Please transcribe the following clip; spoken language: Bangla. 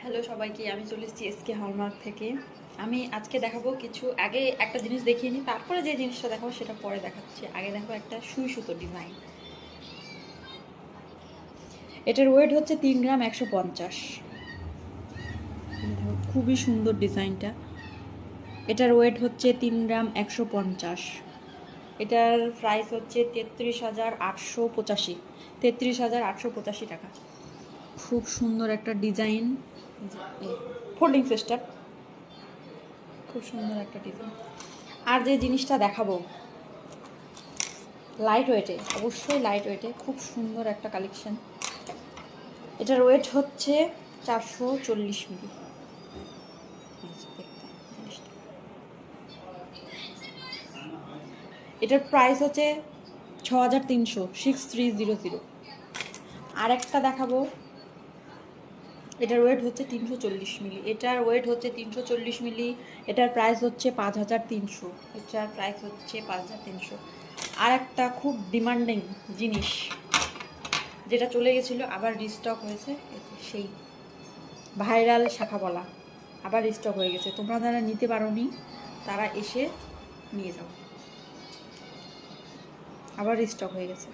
হ্যালো সবাইকে, আমি চলে এসেছি এসকে হলমার্ক থেকে। আমি আজকে দেখাবো কিছু, আগে একটা জিনিস দেখিয়ে নিই, তারপরে যে জিনিসটা দেখাবো সেটা পরে দেখাচ্ছি। আগে দেখাবো একটা সুই সুতো ডিজাইন। এটার ওয়েট হচ্ছে 3 গ্রাম 150। খুবই সুন্দর ডিজাইনটা। এটার ওয়েট হচ্ছে 3 গ্রাম 150। এটার প্রাইস হচ্ছে 33,885। 33,885 টাকা। খুব সুন্দর একটা ডিজাইন, ফোল্ডিং সিস্টেম, খুব সুন্দর একটা ডিজাইন। আর যে জিনিসটা দেখাবো লাইট ওয়েটে, অবশ্যই লাইট ওয়েটে, খুব সুন্দর একটা কালেকশন। এটার ওয়েট হচ্ছে 440 মিলি। এটার প্রাইস হচ্ছে 6,300, 6300। আর একটা দেখাবো, এটার ওয়েট হচ্ছে 340 মিলি। এটার ওয়েট হচ্ছে 340 মিলি। এটার প্রাইস হচ্ছে 5,300। এটার প্রাইস হচ্ছে 5,300। আর একটা খুব ডিমান্ডিং জিনিস, যেটা চলে গেছিলো আবার রিস্টক হয়েছে, সেই ভাইরাল শাখা বলা আবার রিস্টক হয়ে গেছে। তোমরা যারা নিতে পারোনি তারা এসে নিয়ে যাও, আবার রিস্টক হয়ে গেছে।